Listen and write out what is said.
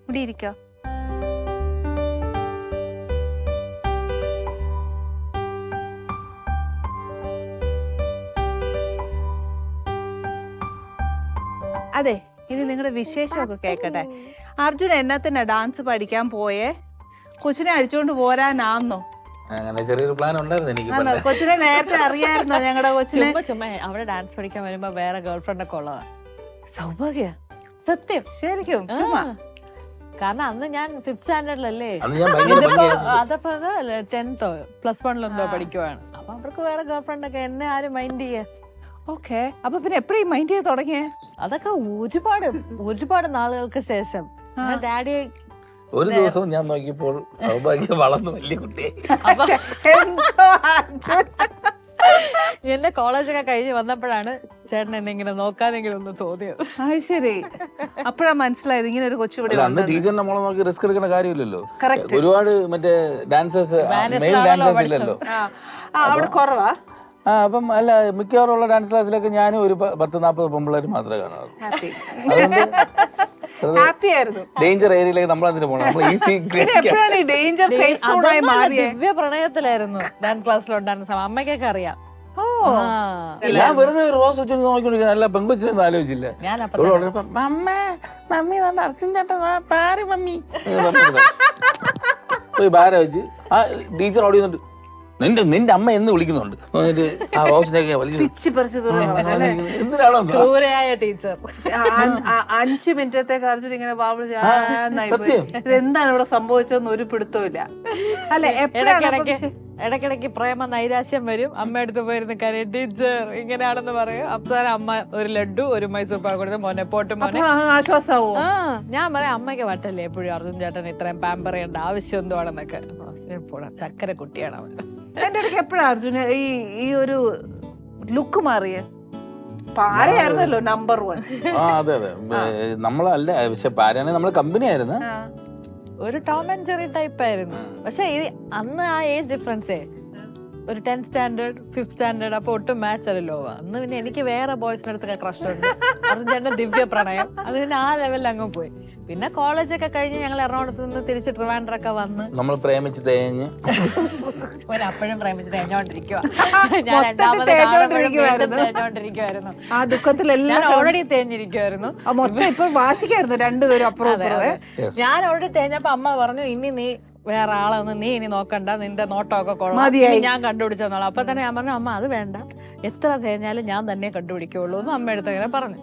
ഇവിടെ ഇരിക്കോ. അതെ, ഇനി നിങ്ങളുടെ വിശേഷമൊക്കെ കേക്കട്ടെ. അർജുൻ എന്നാ ഡാൻസ് പഠിക്കാൻ പോയേ? കൊച്ചിനെ അടിച്ചോണ്ട് പോരാനാന്നോ? അങ്ങനെ ചെറിയൊരു പ്ലാൻ ഉണ്ടായിരുന്നു എനിക്ക്. കൊച്ചിനെ നേരത്തെ അറിയായിരുന്നോ? ഞങ്ങളുടെ കൊച്ചിനെ ചുമ്മാ അവിടെ ഡാൻസ് പഠിക്കാൻ വരുമ്പോ വേറെ ഗേൾ ഫ്രണ്ട് ഒക്കെ ഉള്ളതാ. സൗഭാഗ്യ, സത്യം ശരിക്കും ചുമ്മാ. കാരണം അന്ന് ഞാൻ 5th സ്റ്റാൻഡേർഡിലല്ലേ, അതപ്പോ 10th +1 പഠിക്കുവാണ്. അപ്പൊ അവർക്ക് വേറെ ഗേൾ ഫ്രണ്ട് ഒക്കെ, എന്നെ ആരും മൈൻഡ് ചെയ്യാ. ഓക്കെ, അപ്പൊ പിന്നെ എപ്പോഴും മൈൻഡ് ചെയ്ത് തുടങ്ങിയേ? അതൊക്കെ ഒരുപാട് നാളുകൾക്ക് ശേഷം. ഡാഡി ഒരു ദിവസം ഞാൻ നോക്കിയപ്പോൾ സൗഭാഗ്യം വളർന്നു വലിയ കുട്ടിയെ. എന്റെ കോളേജൊക്കെ കഴിഞ്ഞ് വന്നപ്പോഴാണ് ചേട്ടൻ എന്നെ ഇങ്ങനെ നോക്കാനെങ്കിലും ഒന്ന് തോന്നിയത്. ശരി, അപ്പഴാ മനസ്സിലായത് ഇങ്ങനെ ഒരു കൊച്ചുകൂടി. അന്ന് ടീച്ചറിന്റെ മോളെ നോക്കി റിസ്ക് എടുക്കേണ്ട കാര്യമില്ലല്ലോ. ഒരുപാട് മറ്റേ ഡാൻസേഴ്സ്, മെയിൽ ഡാൻസേഴ്സ് ഇല്ലല്ലോ. അവിടെ കുറവാ. അപ്പം അല്ല, മിക്കവാറും ഉള്ള ഡാൻസ് ക്ലാസ്സിലൊക്കെ ഞാനും ഒരു 10-40 പെമ്പിള്ളേർ മാത്രമേ കാണാറുള്ളൂ. ഡേഞ്ചർ ഏരിയയിലേക്ക് നമ്മൾ അതിന് പോകണം. ദിവ്യ പ്രണയത്തിലായിരുന്നു ഡാൻസ് ക്ലാസ്സിലുണ്ടായിരുന്ന സമയം. അമ്മയ്ക്കൊക്കെ അറിയാം. ഞാൻ വെറുതെ റോസ് വെച്ച് നോക്കിക്കൊണ്ടിരിക്കുന്ന അല്ല, പെൺകൊച്ചിനൊന്നും ആലോചിച്ചില്ല. ബാര വെച്ച് ആ ടീച്ചർ ഓടി വന്നിട്ട് നിന്റെ അമ്മ എന്ന് വിളിക്കുന്നുണ്ട്. ആ റോസിനൊക്കെ എന്തിനാണോ ടീച്ചർ 5 മിനിറ്റത്തേക്ക് അർജുൻ ഇങ്ങനെ എന്താണ് ഇവിടെ സംഭവിച്ചതെന്ന് ഒരു പിടുത്തമില്ല. അല്ല, ഇടയ്ക്കിടയ്ക്ക് പ്രേമ നൈരാശ്യം വരും. അമ്മ അടുത്ത് പോയിരുന്ന കാര്യം ടീച്ചർ ഇങ്ങനെയാണെന്ന് പറയും. അവസാനം അമ്മ ഒരു ലഡു ഒരു മൈസൂർ പാക്ക് കൊടുത്ത് മോനെ പോട്ട് മോനെ ആശ്വാസമാവും. ഞാൻ പറയാം അമ്മയ്ക്ക് വട്ടല്ലേ എപ്പോഴും അർജുൻ ചേട്ടൻ ഇത്രയും പാമ്പർ ചെയ്യേണ്ട ആവശ്യം എന്തുവാണെന്നൊക്കെ. ചക്കര കുട്ടിയാണ് അവൻ. എന്റെ ഇടയ്ക്ക് എപ്പോഴാ അർജുന് ഈ ഒരു ലുക്ക് മാറിയ? പാരയായിരുന്നല്ലോ നമ്പർ 1. അതെ അതെ, നമ്മളല്ല, പക്ഷെ പാരയാണെങ്കിൽ നമ്മള് കമ്പനി ആയിരുന്നു. ഒരു ടോം ആൻഡ് ജെറി ടൈപ്പ് ആയിരുന്നു. പക്ഷെ അന്ന് ആ ഏജ് ഡിഫറൻസേ ഒരു 10th സ്റ്റാൻഡേർഡ് 5th സ്റ്റാൻഡേർഡ്, അപ്പൊ ഒട്ടും മാച്ച് അല്ലല്ലോ. അന്ന് പിന്നെ എനിക്ക് വേറെ ബോയ്സിന്റെ അടുത്തൊക്കെ ക്രഷ് ഉണ്ട്. അർജുന്റെ ദിവ്യ പ്രണയം അത് പിന്നെ ആ ലെവലിൽ അങ്ങ് പോയി. പിന്നെ കോളേജൊക്കെ കഴിഞ്ഞ് ഞങ്ങൾ എറണാകുളത്ത് നിന്ന് തിരിച്ച് ട്രിവാൻഡ്രൊക്കെ വന്ന് നമ്മൾ പ്രേമിച്ച് തേഞ്ഞ് അപ്പോഴും പ്രേമിച്ച് തേഞ്ഞോണ്ടിരിക്കുവാ. ഞാൻ തേഞ്ഞോണ്ടിരിക്കുവായിരുന്നു. ആ ദുഃഖത്തിലെല്ലാം ഓൾറെഡി തേഞ്ഞിരിക്കുവായിരുന്നു. വാശിക്കായിരുന്നു രണ്ടുപേരും അപ്പുറം. ഞാൻ ഓൾറെഡി തേഞ്ഞപ്പോ അമ്മ പറഞ്ഞു ഇനി നീ വേറെ ആളൊന്നും നീ ഇനി നോക്കണ്ട, നിന്റെ നോട്ടമൊക്കെ കൊള്ളാം, ഞാൻ കണ്ടുപിടിച്ചോളാം. അപ്പൊ തന്നെ ഞാൻ പറഞ്ഞു അമ്മ അത് വേണ്ട, എത്ര തേഞ്ഞാലും ഞാൻ തന്നെ കണ്ടുപിടിക്കുള്ളൂ എന്ന് അമ്മ എടുത്ത് അങ്ങനെ പറഞ്ഞു.